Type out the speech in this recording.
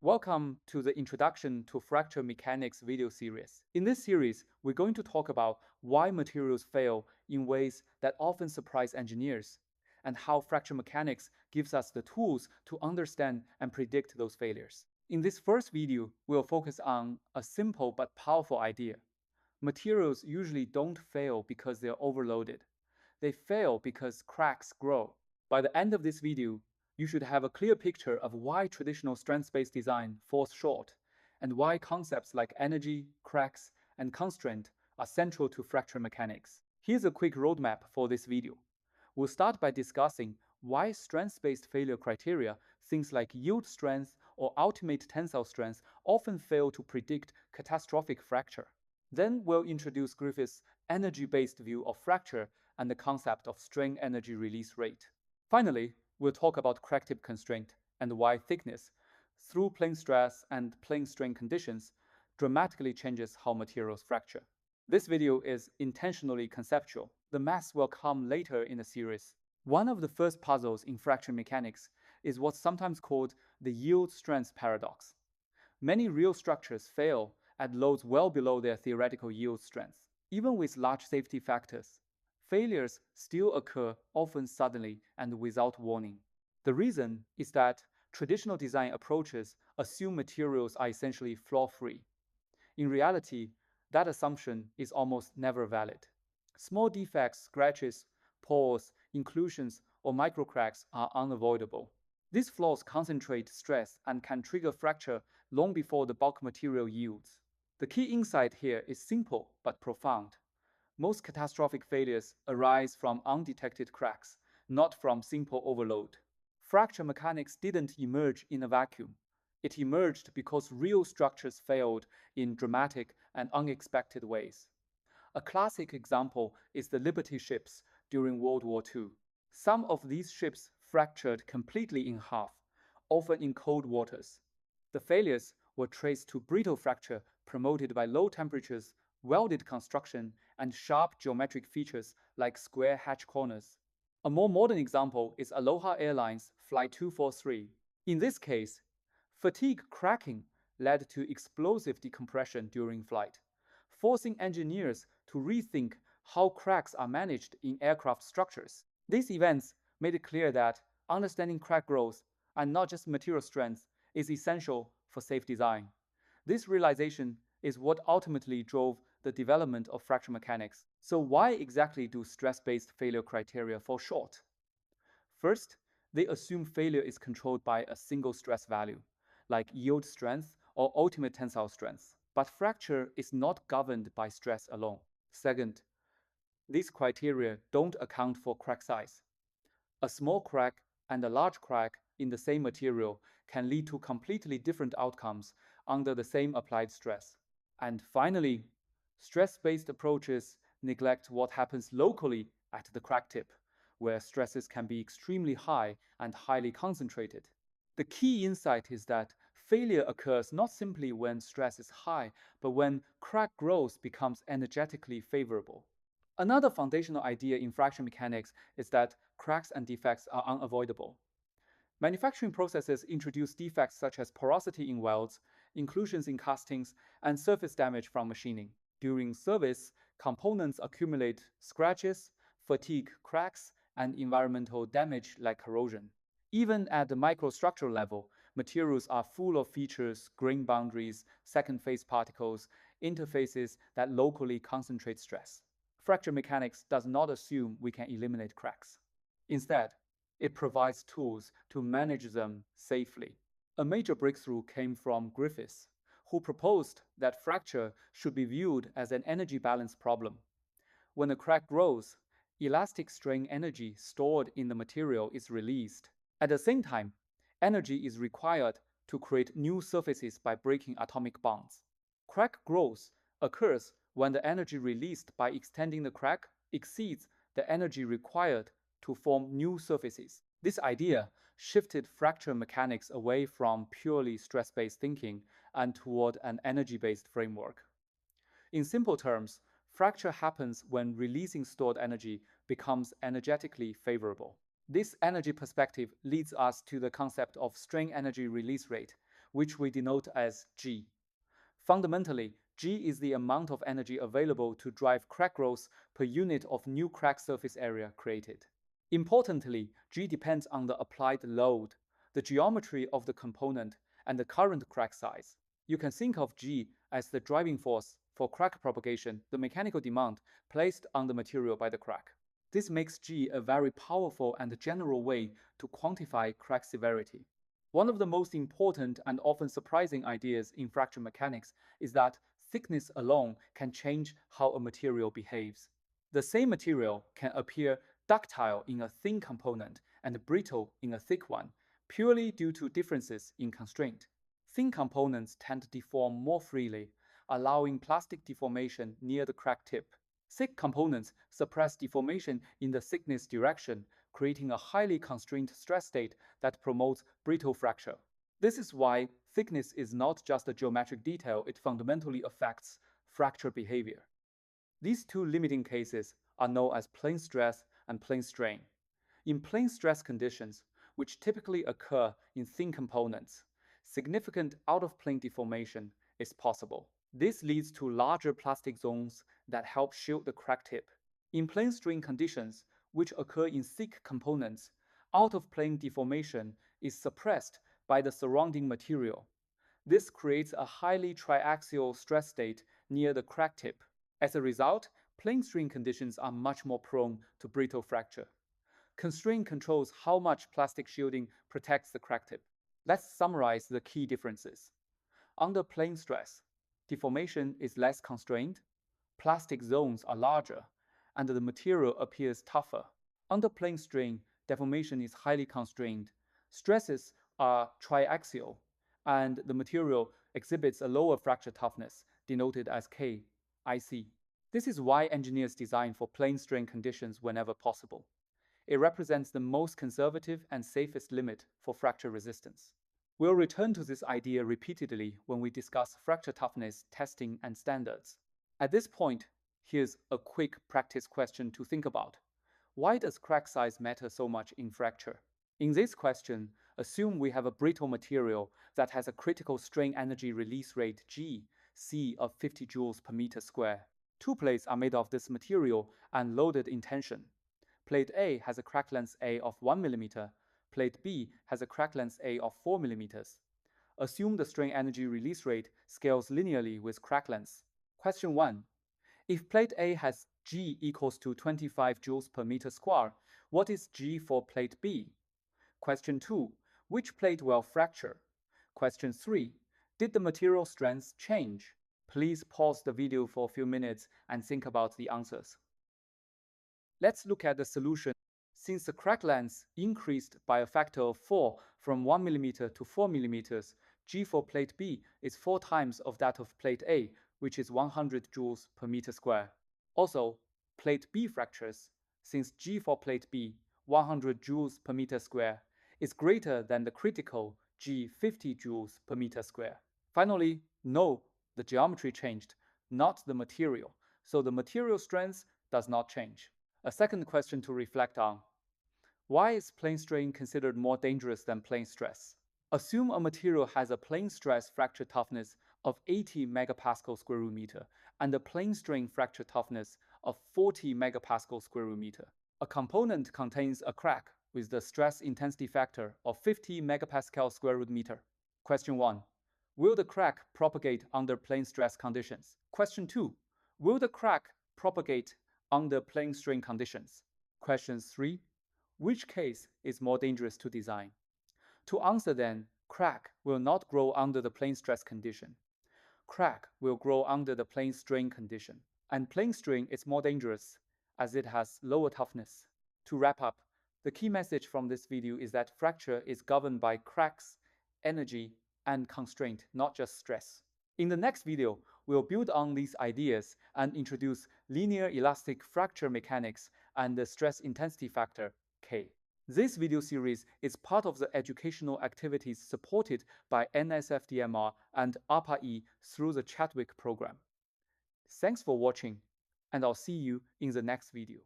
Welcome to the Introduction to Fracture Mechanics video series. In this series, we're going to talk about why materials fail in ways that often surprise engineers, and how fracture mechanics gives us the tools to understand and predict those failures. In this first video, we'll focus on a simple but powerful idea. Materials usually don't fail because they're overloaded. They fail because cracks grow. By the end of this video, you should have a clear picture of why traditional strength-based design falls short, and why concepts like energy, cracks, and constraint are central to fracture mechanics. Here's a quick roadmap for this video. We'll start by discussing why strength-based failure criteria, things like yield strength or ultimate tensile strength, often fail to predict catastrophic fracture. Then we'll introduce Griffith's energy-based view of fracture and the concept of strain energy release rate. Finally, we'll talk about crack tip constraint and why thickness, through plane stress and plane strain conditions, dramatically changes how materials fracture. This video is intentionally conceptual. The maths will come later in the series. One of the first puzzles in fracture mechanics is what's sometimes called the yield strength paradox. Many real structures fail at loads well below their theoretical yield strength. Even with large safety factors, failures still occur, often suddenly and without warning. The reason is that traditional design approaches assume materials are essentially flaw-free. In reality, that assumption is almost never valid. Small defects, scratches, pores, inclusions, or microcracks are unavoidable. These flaws concentrate stress and can trigger fracture long before the bulk material yields. The key insight here is simple but profound. Most catastrophic failures arise from undetected cracks, not from simple overload. Fracture mechanics didn't emerge in a vacuum. It emerged because real structures failed in dramatic and unexpected ways. A classic example is the Liberty ships during World War II. Some of these ships fractured completely in half, often in cold waters. The failures were traced to brittle fracture promoted by low temperatures, welded construction, and sharp geometric features like square hatch corners. A more modern example is Aloha Airlines Flight 243. In this case, fatigue cracking led to explosive decompression during flight, forcing engineers to rethink how cracks are managed in aircraft structures. These events made it clear that understanding crack growth and not just material strength is essential for safe design. This realization is what ultimately drove the development of fracture mechanics. So why exactly do stress-based failure criteria fall short? First, they assume failure is controlled by a single stress value, like yield strength or ultimate tensile strength. But fracture is not governed by stress alone. Second, these criteria don't account for crack size. A small crack and a large crack in the same material can lead to completely different outcomes under the same applied stress. And finally, stress-based approaches neglect what happens locally at the crack tip, where stresses can be extremely high and highly concentrated. The key insight is that failure occurs not simply when stress is high, but when crack growth becomes energetically favorable. Another foundational idea in fracture mechanics is that cracks and defects are unavoidable. Manufacturing processes introduce defects such as porosity in welds, inclusions in castings, and surface damage from machining. During service, components accumulate scratches, fatigue cracks, and environmental damage like corrosion. Even at the microstructural level, materials are full of features, grain boundaries, second phase particles, interfaces that locally concentrate stress. Fracture mechanics does not assume we can eliminate cracks. Instead, it provides tools to manage them safely. A major breakthrough came from Griffith, who proposed that fracture should be viewed as an energy balance problem. When a crack grows, elastic strain energy stored in the material is released. At the same time, energy is required to create new surfaces by breaking atomic bonds. Crack growth occurs when the energy released by extending the crack exceeds the energy required to form new surfaces. This idea shifted fracture mechanics away from purely stress-based thinking and toward an energy-based framework. In simple terms, fracture happens when releasing stored energy becomes energetically favorable. This energy perspective leads us to the concept of strain energy release rate, which we denote as G. Fundamentally, G is the amount of energy available to drive crack growth per unit of new crack surface area created. Importantly, G depends on the applied load, the geometry of the component, and the current crack size. You can think of G as the driving force for crack propagation, the mechanical demand placed on the material by the crack. This makes G a very powerful and general way to quantify crack severity. One of the most important and often surprising ideas in fracture mechanics is that thickness alone can change how a material behaves. The same material can appear ductile in a thin component and brittle in a thick one, purely due to differences in constraint. Thin components tend to deform more freely, allowing plastic deformation near the crack tip. Thick components suppress deformation in the thickness direction, creating a highly constrained stress state that promotes brittle fracture. This is why thickness is not just a geometric detail, it fundamentally affects fracture behavior. These two limiting cases are known as plane stress and plane strain. In plane stress conditions, which typically occur in thin components, significant out-of-plane deformation is possible. This leads to larger plastic zones that help shield the crack tip. In plane strain conditions, which occur in thick components, out-of-plane deformation is suppressed by the surrounding material. This creates a highly triaxial stress state near the crack tip. As a result, plane strain conditions are much more prone to brittle fracture. Constraint controls how much plastic shielding protects the crack tip. Let's summarize the key differences. Under plane stress, deformation is less constrained, plastic zones are larger, and the material appears tougher. Under plane strain, deformation is highly constrained, stresses are triaxial, and the material exhibits a lower fracture toughness, denoted as KIC. This is why engineers design for plane strain conditions whenever possible. It represents the most conservative and safest limit for fracture resistance. We'll return to this idea repeatedly when we discuss fracture toughness testing and standards. At this point, here's a quick practice question to think about. Why does crack size matter so much in fracture? In this question, assume we have a brittle material that has a critical strain energy release rate G(C) of 50 joules per meter square. Two plates are made of this material and loaded in tension. Plate A has a crack length A of 1 mm, plate B has a crack length A of 4 mm. Assume the strain energy release rate scales linearly with crack length. Question 1. If plate A has G equals to 25 joules per meter square, what is G for plate B? Question 2. Which plate will fracture? Question 3. Did the material strength change? Please pause the video for a few minutes and think about the answers. Let's look at the solution. Since the crack length increased by a factor of 4 from 1 mm to 4 mm, G for plate B is 4 times of that of plate A, which is 100 joules per meter square. Also, plate B fractures, since G for plate B, 100 joules per meter square, is greater than the critical G 50 joules per meter square. Finally, no, the geometry changed, not the material, so the material strength does not change. A second question to reflect on. Why is plane strain considered more dangerous than plane stress? Assume a material has a plane stress fracture toughness of 80 megapascal square root meter and a plane strain fracture toughness of 40 megapascal square root meter. A component contains a crack with the stress intensity factor of 50 megapascal square root meter. Question 1. Will the crack propagate under plane stress conditions? Question 2. Will the crack propagate under plane strain conditions? Question 3. Which case is more dangerous to design? To answer then, crack will not grow under the plane stress condition. Crack will grow under the plane strain condition. And plane strain is more dangerous as it has lower toughness. To wrap up, the key message from this video is that fracture is governed by cracks, energy, and constraint, not just stress. In the next video, we'll build on these ideas and introduce linear elastic fracture mechanics and the stress intensity factor, K. This video series is part of the educational activities supported by NSFDMR and APA-E through the Chadwick program. Thanks for watching, and I'll see you in the next video.